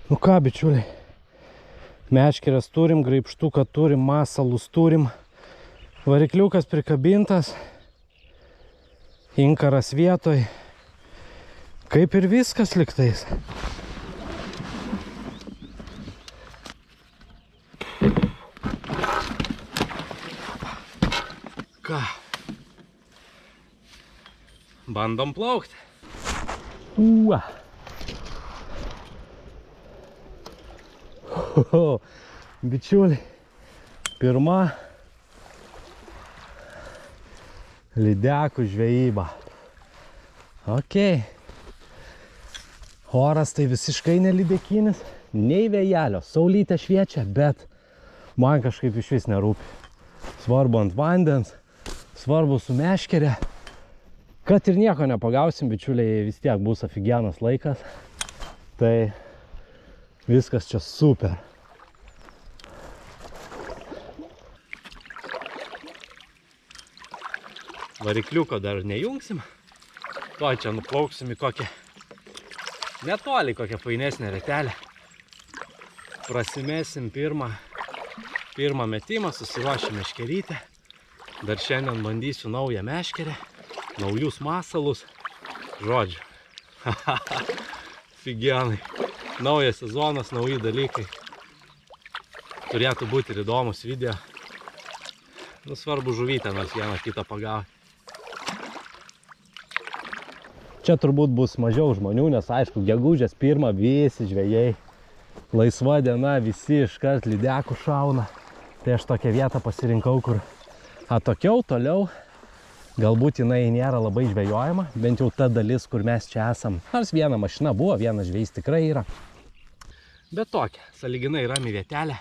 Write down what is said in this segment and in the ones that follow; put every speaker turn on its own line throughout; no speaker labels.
Nu ką, bičiuliai, meškerės turim, graibštuką turim, masalus turim, varikliukas prikabintas, inkaras vietoj, kaip ir viskas liktais. Ką? Bandom plaukti. Ua. Bičiuliai, pirma lydekų žvejyba. Ok. Oras tai visiškai nelydekinis, nei vėjelio, saulytė šviečia, bet man kažkaip iš vis nerūpi. Svarbu ant vandens, svarbu su meškerė. Kad ir nieko nepagausim, bičiuliai, vis tiek bus aфиgenas laikas. Tai viskas čia super. Varikliuko dar nejungsim. To čia nuplauksim į kokią netoli, kokią fainesnę retelę. Prasimėsim pirmą metimą, susiruošim meškerytę. Dar šiandien bandysiu naują meškerę, naujus masalus. Žodžiu. Figianai. Naujas sezonas, nauji dalykai. Turėtų būti ir įdomus video. Nu, svarbu žuvytę nors vieną kitą pagauti. Čia turbūt bus mažiau žmonių, nes aišku, gegužės 1 visi žvejai. Laisva diena, visi iškart lydekų šauna. Tai aš tokią vietą pasirinkau, kur atokiau, toliau. Galbūt jinai nėra labai žvejojama, bent jau ta dalis, kur mes čia esam. Nors viena mašina buvo, vienas žvejys tikrai yra. Bet tokia, sąlyginai rami vietelė.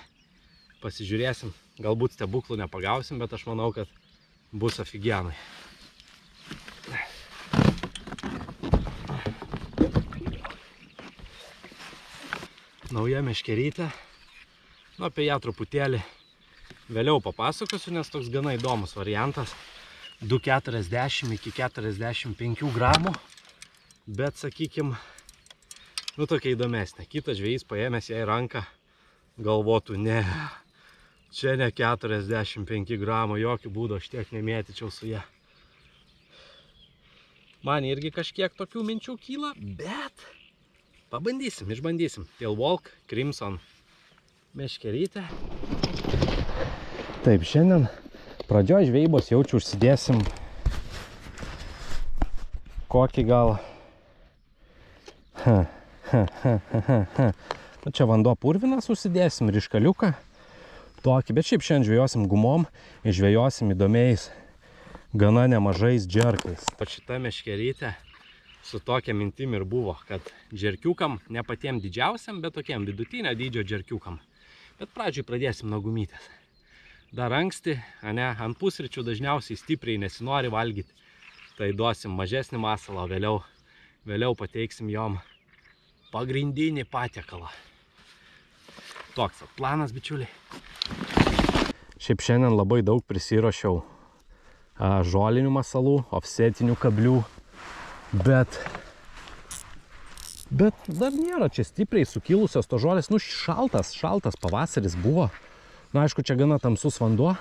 Pasižiūrėsim, galbūt stebuklų nepagausim, bet aš manau, kad bus aфиgenai. Nauja meškerytė. Nu, apie ją truputėlį vėliau papasakosiu, nes toks gana įdomus variantas. 2,40 iki 45 gramų. Bet, sakykim, nu tokia įdomesnė. Kitas žvejys paėmęs ją į ranką galvotų, ne, čia ne 45 gramų, jokių būdų aš tiek nemėtyčiau su ją. Man irgi kažkiek tokių minčių kyla, bet pabandysim, išbandysim. Tailwalk Crimson meškerytę. Taip, šiandien pradžioj žvejybos jaučiu užsidėsim kokį gal... Nu, čia vanduo purvinas užsidėsim, ryškaliuką. Tokį, bet šiaip šiandien žvejosim gumom ir žvejosim įdomiais, gana nemažais džerkais. Pat šita meškerytė su tokia mintim ir buvo, kad džerkiukam, ne patiem didžiausiam, bet tokiam vidutinio dydžio džerkiukam. Bet pradžioj pradėsim nuo gumytės. Dar anksti, ant pusryčių dažniausiai stipriai nesinori valgyti. Tai duosim mažesnį masalą, vėliau pateiksim jom pagrindinį patiekalą. Toks planas, bičiuliai. Šiaip šiandien labai daug prisiruošiau žolinių masalų, ofsetinių kablių. Bet dar nėra čia stipriai sukilusios to žolės. Nu, šaltas pavasaris buvo. Nu, aišku, čia gana tamsus vanduo,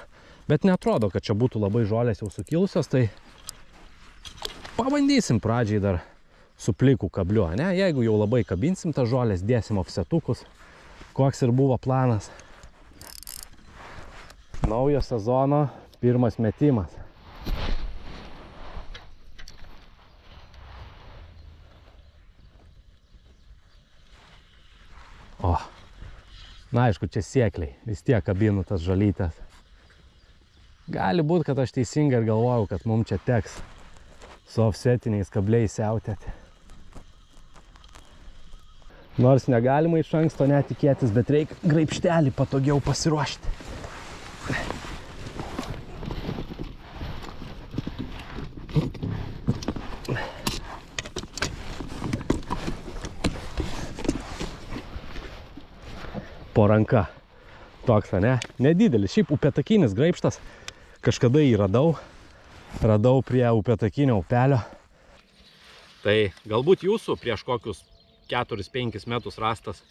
bet neatrodo, kad čia būtų labai žolės jau sukilusios, tai pabandysim pradžiai dar su pliku kabliu, ne? Jeigu jau labai kabinsim tą žolės, dėsim ofsetukus, koks ir buvo planas. Naujo sezono pirmas metimas. O, na aišku, čia siekliai, vis tiek kabinu tas žolytės. Gali būti, kad aš teisingai ir galvojau, kad mums čia teks su ofsetiniais kabliais siautėti. Nors negalima iš anksto netikėtis, bet reikia graibštelį patogiau pasiruošti. Po ranka. Toks, ne? Nedidelis. Šiaip upėtakinis graibštas. Kažkada jį radau prie upėtakinio upelio. Tai galbūt jūsų prieš kokius 4-5 metus rastas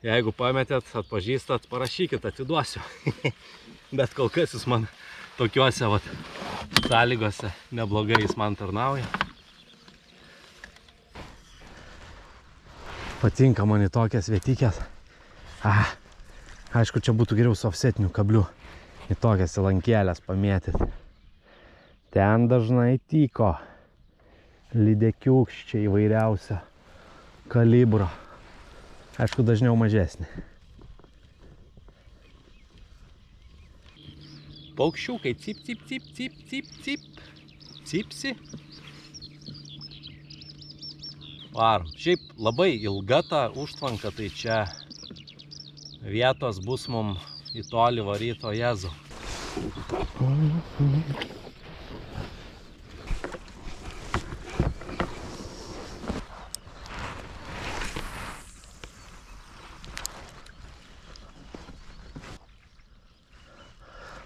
Jeigu pametėt, atpažįstat, parašykit, atiduosiu. Bet kol kas jis man tokiuose sąlygose neblogai jis man tarnauja. Patinka man į tokias vietikės. Aišku, čia būtų geriau su offsetiniu kabliu į tokias įlankėlės pamėtyti. Ten dažnai tyko lydekiukščiai įvairiausio kalibro. Aišku, dažniau mažesnė. Paukščiukai cip, cip, cip, cip, cip, cip. Cipsi. Varom. Šiaip labai ilga ta užtvanka, tai čia vietos bus mum į tolį varyto Jezu.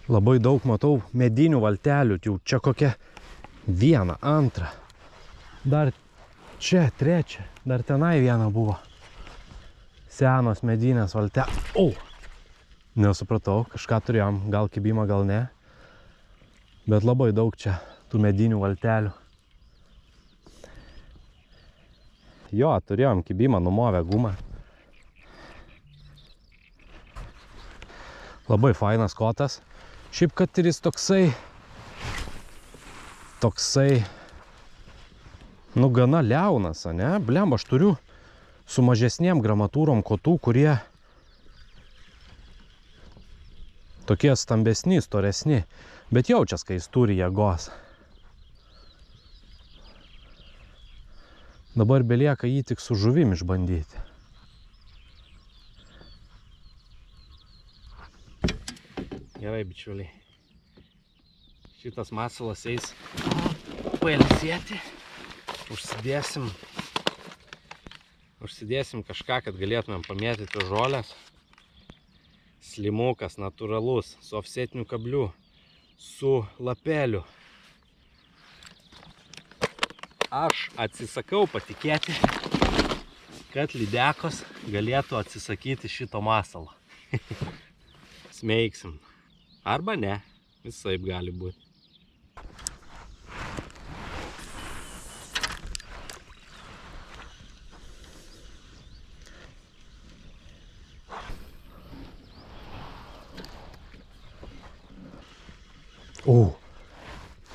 Labai daug matau medinių valtelių, jau čia kokia 1, 2, dar čia 3, dar tenai 1 buvo. Senos medinės valtelės. Nesupratau, kažką turėjom, gal kibimą, gal ne. Bet labai daug čia tų medinių valtelių. Jo, turėjom kibimą, numovę gumą. Labai fainas kotas. Šiaip, kad ir jis toksai, nu, gana liaunas, ne? Blemba, aš turiu su mažesniem gramatūrom kotų, kurie tokie stambesni, storesni, bet jaučias, kai jis turi jėgos. Dabar belieka jį tik su žuvim išbandyti. Gerai, bičiuliai. Šitas masalas eis pailsėti. Užsidėsim kažką, kad galėtumėm pamėtyti žolės. Slimukas, natūralus, su offsetiniu kabliu, su lapeliu. Aš atsisakau patikėti, kad lydekos galėtų atsisakyti šito masalo. Smeigsim. Arba ne, visaip gali būti.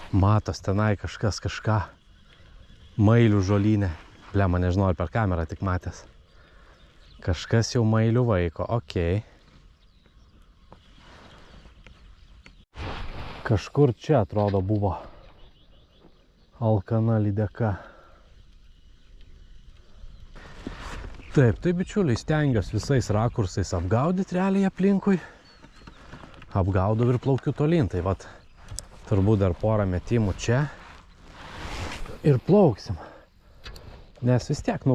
Matos tenai kažką mailių žolynė. Blema, nežinau, ar per kamerą tik matęs. Kažkas jau mailių vaiko, okei. Kažkur čia, atrodo, buvo alkana lydeka. Taip, tai bičiuliai, stengiuosi visais rakursais apgaudyti realiai aplinkui. Apgaudau ir plaukiu tolyn, tai vat, turbūt dar porą metimų čia ir plauksim. Nes vis tiek, nu,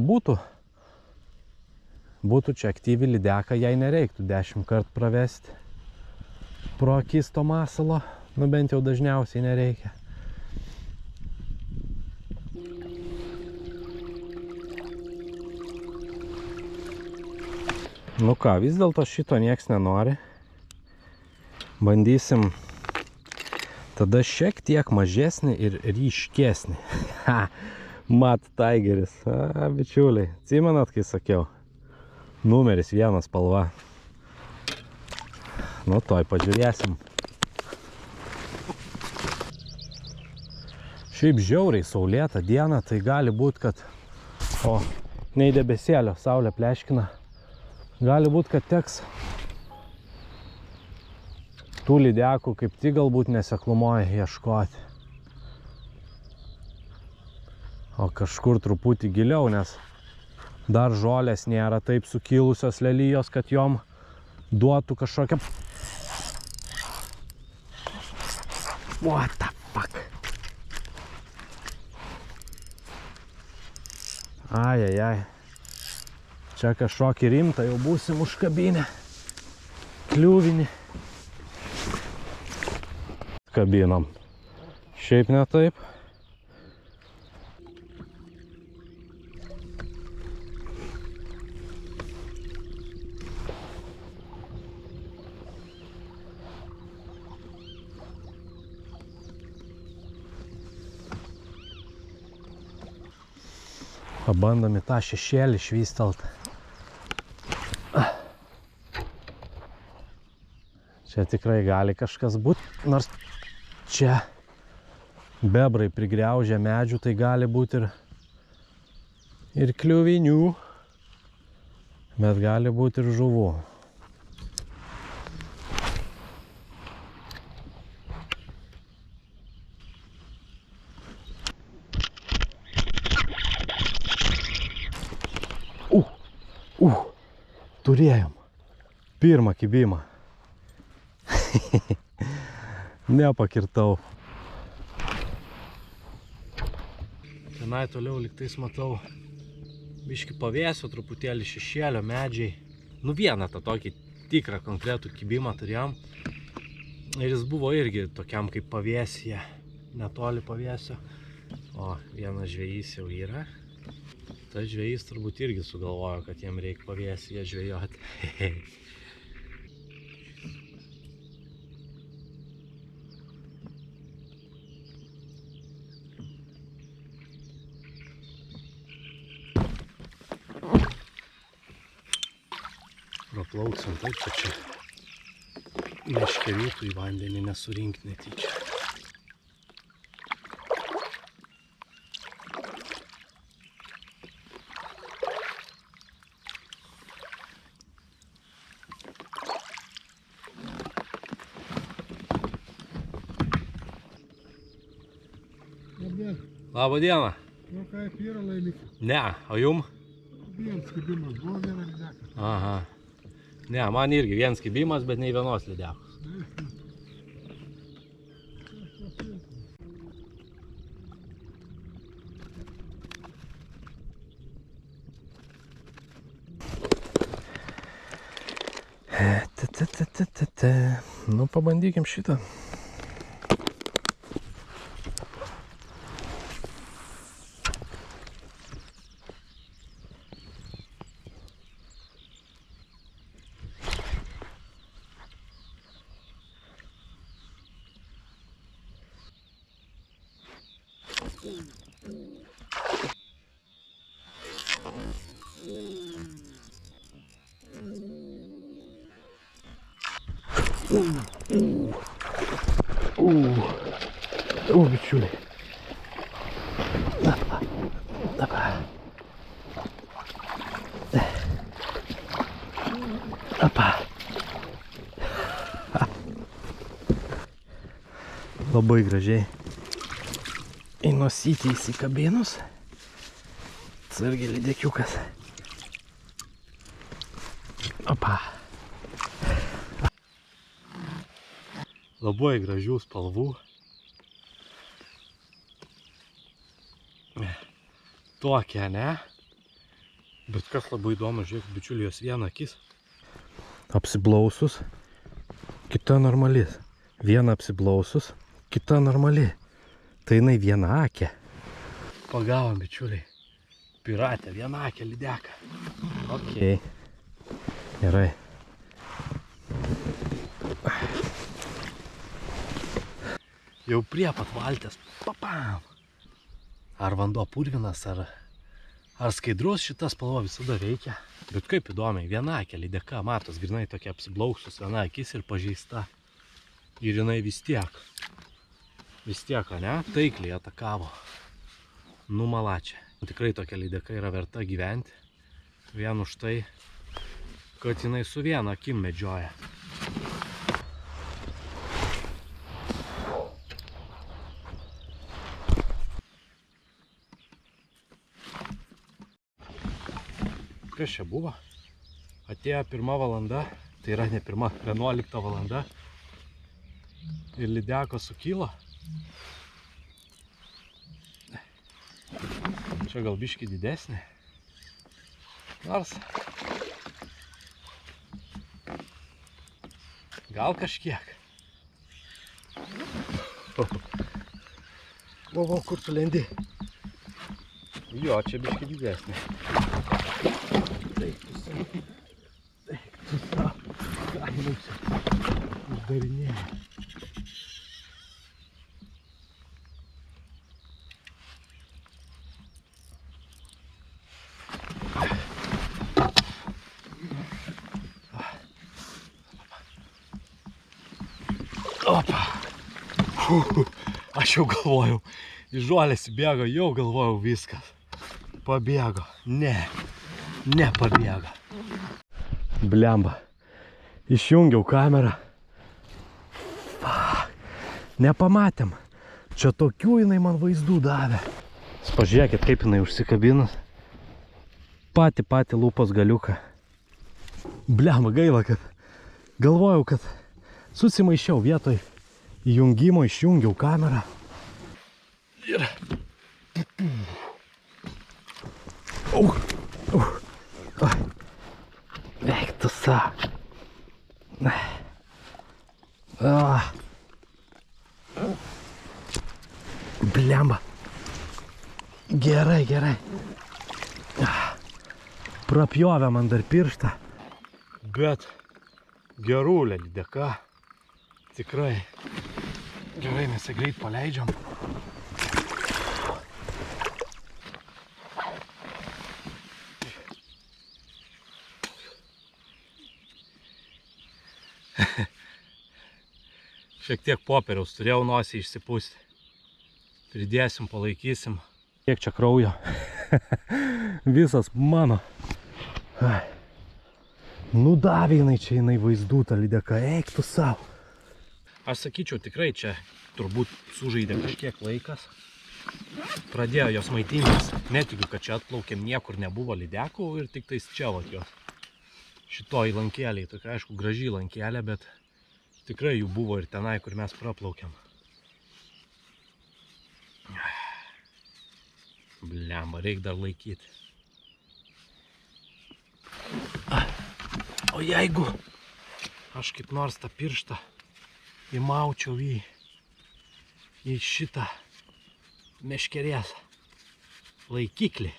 būtų čia aktyvi lydeka, jai nereiktų 10 kartų pravesti pro akis to masalo. Nu, bent jau dažniausiai nereikia. Nu ką, vis dėlto šito nieks nenori. Bandysim tada šiek tiek mažesnį ir ryškesnį. Mat Tigeris. Bičiuliai, atsimenat, kai sakiau? Numeris 1 spalva. Nu, toj pažiūrėsim. Šiaip žiauriai saulėta diena, tai gali būt, kad nei debesėlio, saulė pleškina. Gali būt, kad teks tų lydekų kaip tik galbūt neseklumoja ieškoti. O kažkur truputį giliau, nes dar žolės nėra taip sukilusios lelijos, kad jom duotų kažkokią... What the fuck? Ajajaj. Čia kažkokį rimtą jau būsim užkabinę. Kliuvinį. Kabinam. Šiaip ne taip. Pabandom į tą šešėlį švystelt. Čia tikrai gali kažkas būti, nors čia bebrai prigriaužia medžių, tai gali būti ir kliuvinių, bet gali būti ir žuvų. Turėjom pirmą kibimą. Nepakirtau. Tenai toliau liktais matau biškį pavėsio, truputėlį šešėlio, medžiai. Nu vieną tą tokį tikrą konkretų kibimą turėjom. Ir jis buvo irgi tokiam kaip pavėsyje, netoli pavėsio. O vienas žvejys jau yra. Tas žvejys turbūt irgi sugalvojo, kad jiem reikia pavėsyje žvejoti. Praplauksim taip, kad čia meškeriutų į vandenį nesurinkti netyčia. Labą dieną.
Nu kaip yra laimikis?
Ne, o jum?
Vienas kibimas, buvo viena lydeka.
Aha. Ne, man irgi vienas kibimas, bet nei vienos lydekos. Nu, pabandykim šitą. Bičiuliai. Labai gražiai į nosytį įsikabinus. Atsargiai lydekiukas. Opa. Labai gražių spalvų. Tokia, ne? Bet kas labai įdomu, žiūrėk, bičiuliai, jos viena akis apsiblausus, kita normali. Viena apsiblausus, kita normali. Tai jinai viena akė. Pagavom, bičiuliai. Piratė, viena akė lydeka. Ok. Gerai. Jau prie pat valties. Papam. Ar vanduo purvinas, ar skaidrus, šita spalva visada veikia. Bet kaip įdomiai, viena akė lydeka, matos, grinai tokia apsiblausus, viena akis ir pažeista. Ir jinai vis tiek, ne, taikliai atakavo. Nu malačia. Tikrai tokia lydeka yra verta gyventi. Vien už tai, kad jinai su viena akim medžioja. Kas čia buvo? Atėjo 1 valanda, tai yra ne 11 valanda. Ir lydekos sukilo. Čia gal biškį didesnė. Nors gal kažkiek. O, kur tu lendi? Jo, čia biškį didesnė. Taip, tu savo. Ką jinai čia uždarinėja? Aš jau galvojau, iš žuolės įbėgo, jau galvojau viskas. Pabėgo. Ne pabėgo. Blemba. Išjungiau kamerą. Nepamatėm. Čia tokių jinai man vaizdų davė. Pažiūrėkit, kaip jinai užsikabinus. Patį lūpos galiuką. Blemba, gaila, kad galvojau, kad susimaišiau vietoj įjungimo, išjungiau kamerą. Ir... Eik tu sa. Blemba. Gerai. Prapjovė man dar pirštą. Bet gerulė lydeka. Tikrai. Gerai, mes ją greit paleidžiam. Šiek tiek popieriaus turėjau nosį išsipūsti. Pridėsim, palaikysim. Kiek čia kraujo. Visas mano. Nudavė jinai vaizdų tą lydeka. Eik tu savo. Aš sakyčiau, tikrai čia turbūt sužaidė kažkiek laikas. Pradėjo jos maitintis. Netikiu, kad čia atplaukėm, niekur nebuvo lydekų ir tik tais čia vat jos. Šitoj lankeliai, tokia aišku graži lankelė, bet tikrai jų buvo ir tenai, kur mes praplaukėm. Blemba, reik dar laikyti. O jeigu aš kaip nors tą pirštą įmaučiau į šitą meškerės laikiklį.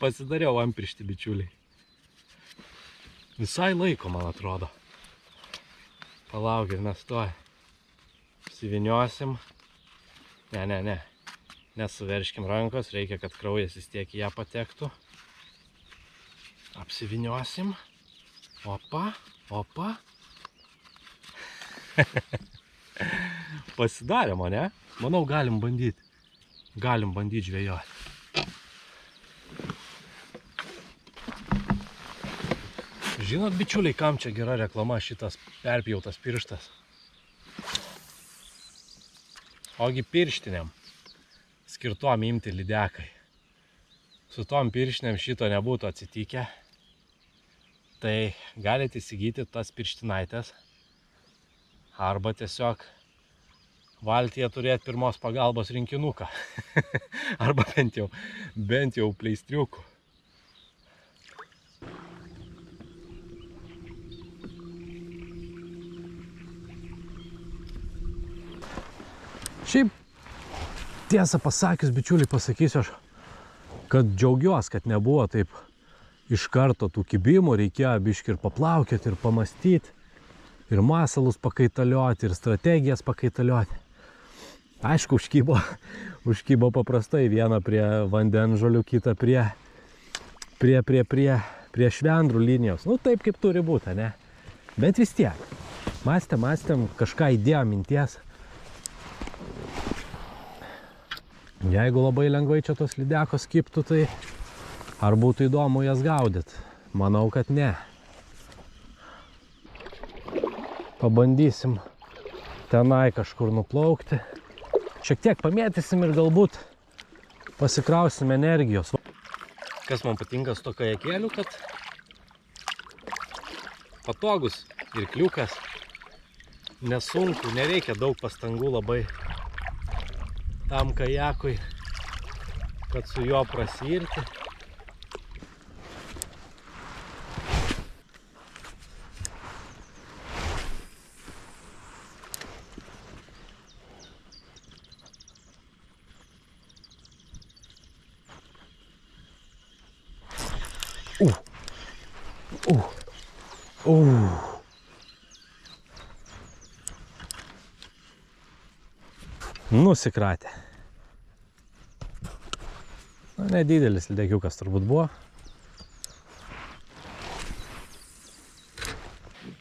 Pasidariau ampirštį, bičiuliai. Visai laiko, man atrodo. Palaukit, mes to apsiviniosim. Ne. Nesuverškim rankos, reikia, kad kraujas vis tiek į ją patektų. Apsiviniosim. Opa. Pasidarėm, ne? Manau, galim bandyti. Galim bandyti žvejoti. Žinot, bičiuliai, kam čia gera reklama šitas perpjautas pirštas? Ogi pirštiniam skirtom imti lydekai. Su tom pirštiniam šito nebūtų atsitikę. Tai galite įsigyti tas pirštinaitės. Arba tiesiog valtyje turėti pirmos pagalbos rinkinuką. Arba bent jau pleistriukų. Šiaip, tiesą pasakius, bičiuliai, pasakysiu aš, kad džiaugiuosi, kad nebuvo taip iš karto tų kibimų, reikėjo biškį ir paplaukioti, ir pamastyti, ir masalus pakaitalioti, ir strategijas pakaitalioti. Aišku, užkybo paprastai, vieną prie vandenžolių, kitą prie švendrų linijos. Nu, taip kaip turi būti, ne? Bet vis tiek, mąstėm, kažką įdėjom minties. Jeigu labai lengvai čia tos lydekos kibtų, tai ar būtų įdomu jas gaudyti? Manau, kad ne. Pabandysim tenai kažkur nuplaukti. Šiek tiek pamėtysim ir galbūt pasikrausim energijos. Kas man patinka su to kajakėliu, kad patogus ir kliukas, nesunku, nereikia daug pastangų labai tam kajakui, kad su juo prasiirti. Nusikratė. Nedidelis lydekiukas turbūt buvo.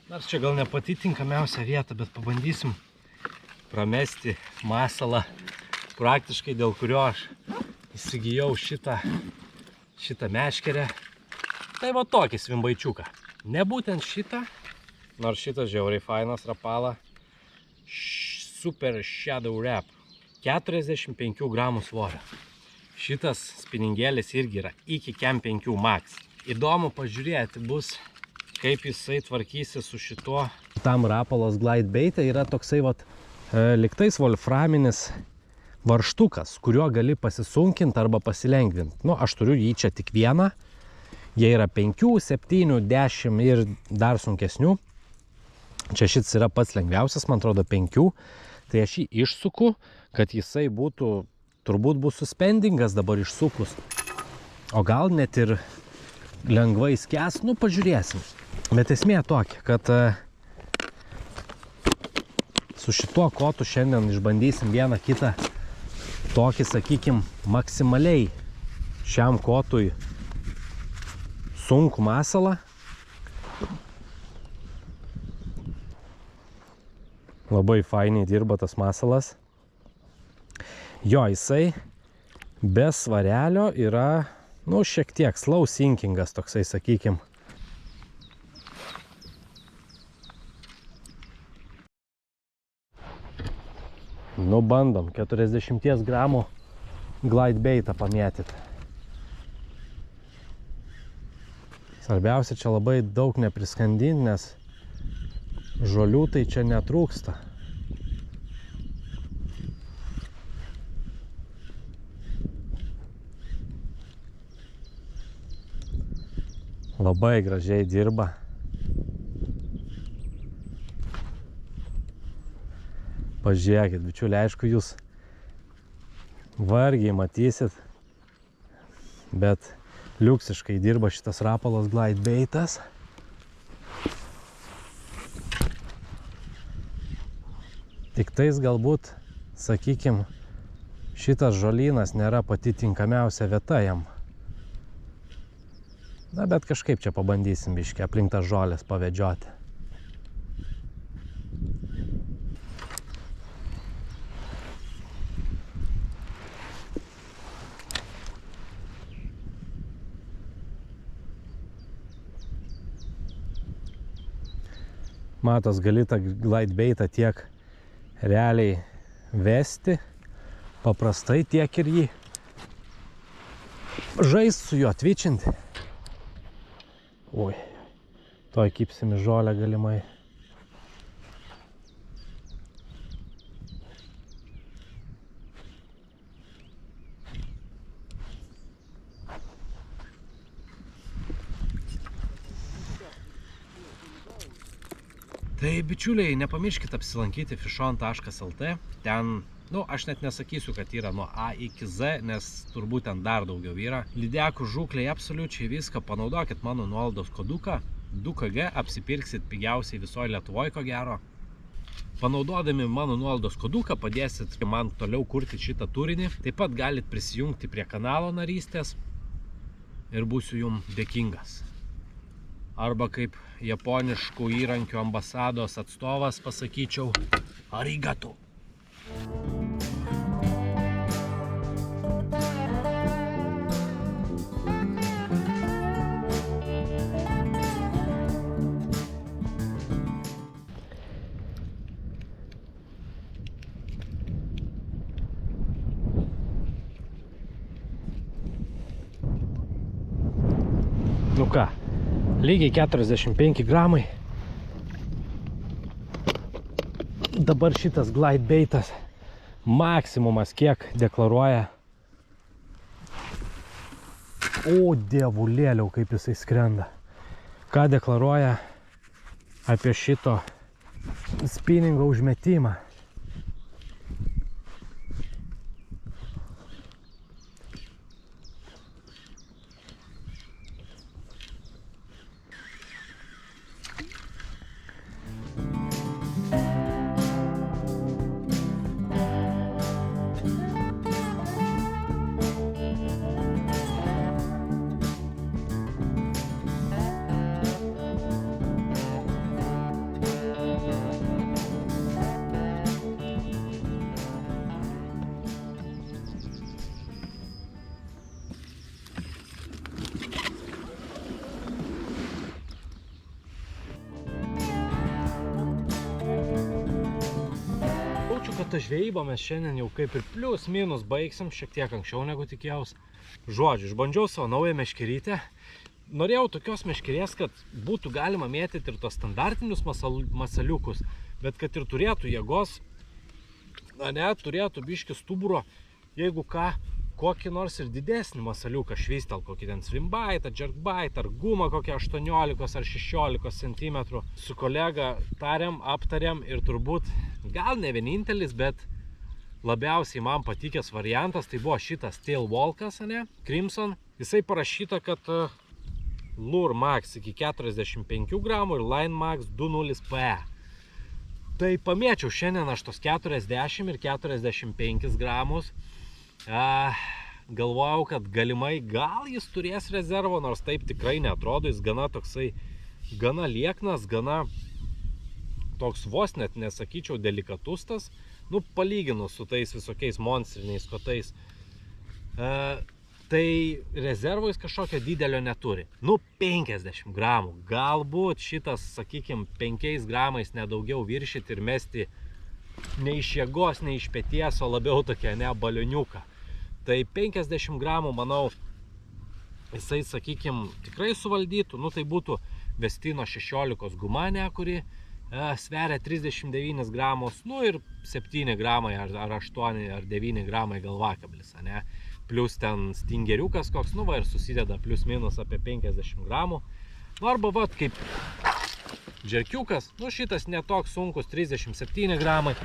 Dar Nors čia gal ne pati tinkamiausia vieta, bet pabandysim pramesti masalą, praktiškai dėl kurio aš įsigijau šitą meškerę. Tai va tokį svimbaičiuką. Ne būtent šitą, nors šitas žiauriai fainas rapala. Super Shadow Wrap. 45 gramų svorio. Šitas spiningėlis irgi yra iki Kem 5 Max. Įdomu pažiūrėti bus, kaip jisai tvarkysi su šituo. Tam rapalos glide bait'e yra toksai vat liktais wolframinis varžtukas, kuriuo gali pasisunkinti arba pasilengvinti. Nu, aš turiu jį čia tik vieną. Jie yra 5, 7, 10 ir dar sunkesnių. Čia šis yra pats lengviausias, man atrodo 5. Tai aš jį išsuku, kad jisai būtų, turbūt bus suspendingas dabar išsukus. O gal net ir lengvai skęs, nu pažiūrėsim. Bet esmė tokia, kad su šituo kotu šiandien išbandysim vieną kitą tokį, sakykim, maksimaliai šiam kotui sunkų masalą. Labai fainiai dirba tas masalas. Jo, jisai be svarelio yra, nu, šiek tiek slow sinkingas toksai, sakykim. Nu, bandom 40 gramų glide bait'ą pamėtyti. Svarbiausia čia labai daug nepriskandinti, nes žolių tai čia netrūksta. Labai gražiai dirba. Pažiūrėkit, bičiuliai, aišku, jūs vargiai matysit, bet liuksiškai dirba šitas rapalos glide bait'as. Tik tais galbūt, sakykim, šitas žolynas nėra pati tinkamiausia vieta jam. Na, bet kažkaip čia pabandysim biškį aplink tas žolės pavedžioti. Matos, gali tą glide bait'ą tiek realiai vesti, paprastai tiek ir jį žaist su juo, atvičinti. Ui, to įkipsim į žolę galimai. Tai bičiuliai, nepamirškit apsilankyti fishon.lt. Ten, nu, aš net nesakysiu, kad yra nuo A iki Z, nes turbūt ten dar daugiau yra. Lydekų žūklei absoliučiai viską. Panaudokit mano nuolaidos koduką 2KG, apsipirksit pigiausiai visoje Lietuvoje, ko gero. Panaudodami mano nuolaidos koduką padėsit man toliau kurti šitą turinį. Taip pat galit prisijungti prie kanalo narystės ir būsiu jums dėkingas. Arba kaip japoniškų įrankių ambasados atstovas pasakyčiau, arigato. Nu ką? Lygiai 45 gramai. Dabar šitas glide bait'as maksimumas kiek deklaruoja. O dievulėliau, kaip jisai skrenda. Ką deklaruoja apie šito spinningo užmetimą. kad tą žvejybą mes šiandien jau kaip ir plius minus baigsim, šiek tiek anksčiau negu tikėjausi. Žodžiu, išbandžiau savo naują meškerytę. Norėjau tokios meškerės, kad būtų galima mėtyti ir tos standartinius masaliukus, bet kad ir turėtų jėgos, turėtų biškį stuburo, jeigu ką, kokį nors ir didesnį masaliuką švystel, kokį ten swimbaitą, jerkbaitą ar gumą kokią 18 ar 16 cm. Su kolega aptarėm ir turbūt gal ne vienintelis, bet labiausiai man patikęs variantas, tai buvo šitas Tailwalkas, Crimson. Jisai parašyta, kad Lure Max iki 45 gramų ir Line Max 2.0 PE. Tai pamėčiau šiandien aš tos 40 ir 45 gramus. Galvojau, kad galimai gal jis turės rezervo, nors taip tikrai neatrodo, jis gana toksai, gana lieknas, gana toks vos net nesakyčiau delikatus tas, palyginus su tais visokiais monstriniais kotais. Tai rezervo jis kažkokio didelio neturi. 50 gramų, galbūt šitas, sakykime, 5 gramais nedaugiau viršyti ir mesti ne iš jėgos, ne iš peties, o labiau tokia, balioniuką. Tai 50 gramų, manau, jisai, sakykime, tikrai suvaldytų. Tai būtų Vestino 16 guma, kuri sveria 39 gramus, ir 7 gramai ar 8 ar 9 gramai galvakablis, Plius ten stingeriukas koks, ir susideda plius minus apie 50 gramų. Arba kaip džerkiukas, šitas netoks sunkus, 37 gramai.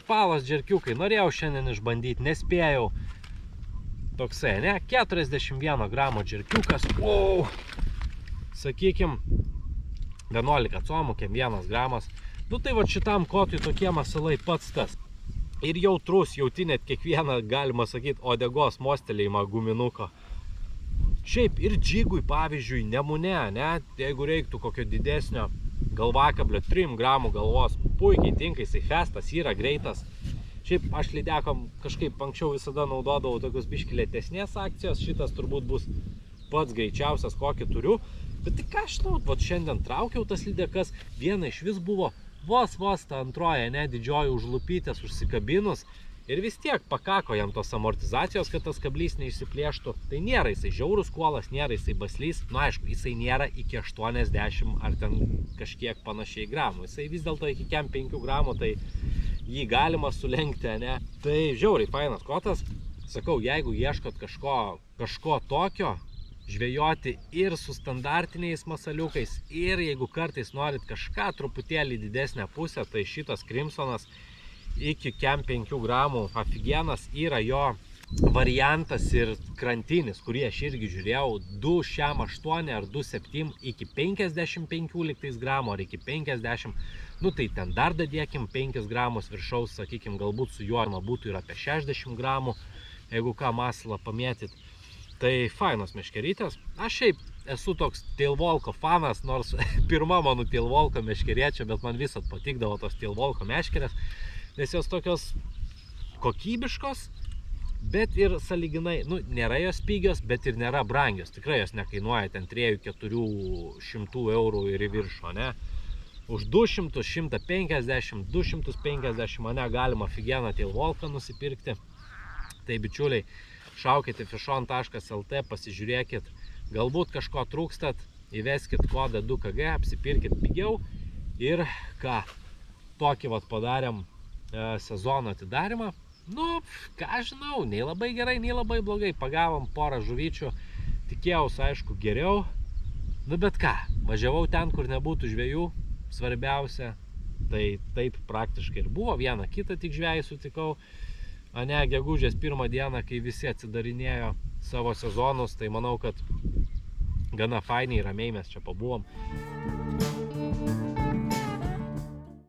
Palos džerkiukai, norėjau šiandien išbandyti, nespėjau. Toksai, 41 gramo džerkiukas, sakykime, 11 comukėm 1 gramas. Tai va šitam kotui tokie masalai pats tas. Ir jautrus, jauti net kiekvieną, galima sakyti, odegos mostelėjimą guminuko. Šiaip ir džigui, pavyzdžiui, Nemune, jeigu reiktų kokio didesnio galvakablio, 3 gramų galvos, puikiai tinka, jisai festas, yra greitas. Šiaip aš lydekom kažkaip anksčiau visada naudodavau tokius biškį lėtesnės akcijos, šitas turbūt bus pats greičiausias, kokį turiu. Bet tai ką aš žinau, šiandien traukiau tas lydekas, viena iš vis buvo vos ta antroje, didžioji užlupytės užsikabinus. Ir vis tiek pakako jam tos amortizacijos, kad tas kablys neišsiplėštų. Tai nėra jisai žiaurus kuolas, nėra jisai baslys. Aišku, jisai nėra iki 80 ar ten kažkiek panašiai gramų. Jisai vis dėlto iki 5 gramų, tai jį galima sulenkti, Tai žiauriai fainas kotas. Sakau, jeigu ieškot kažko tokio, žvejoti ir su standartiniais masaliukais, ir jeigu kartais norit kažką truputėlį didesnę pusę, tai šitas Crimsonas iki 5 gramų aфиgenas yra jo variantas ir krantinis, kurį aš irgi žiūrėjau, 2,8 ar 2,7 iki 55 liktais gramų ar iki 50. Tai ten dar dadėkim 5 gramus viršaus, sakykime, galbūt su juo būtų ir apie 60 gramų, jeigu ką masalą pamėtyt. Tai fainos meškerytės. Aš šiaip esu toks Tailwalko fanas, nors pirma mano Tailwalko meškerėčia, bet man visat patikdavo tos Tailwalko meškerės. Nes jos tokios kokybiškos, bet ir sąlyginai, nėra jos pigios, bet ir nėra brangios. Tikrai jos nekainuoja ten 300–400 eurų ir į viršų, Už 200, 150, 250 galima aфиgeną Tailwalką nusipirkti. Tai bičiuliai, šaukite fishon.lt, pasižiūrėkit, galbūt kažko trūkstat, įveskit kodą 2KG, apsipirkit pigiau ir ką, tokį padarėm sezono atidarimą. Ką žinau, nei labai gerai, nei labai blogai, pagavom porą žuvyčių, tikėjausi, aišku, geriau. Bet ką, važiavau ten, kur nebūtų žvejų, svarbiausia, tai taip praktiškai ir buvo, vieną kitą tik žvejį sutikau. Gegužės 1 dieną, kai visi atsidarinėjo savo sezonus, tai manau, kad gana fainiai, ramiai mes čia pabuvom.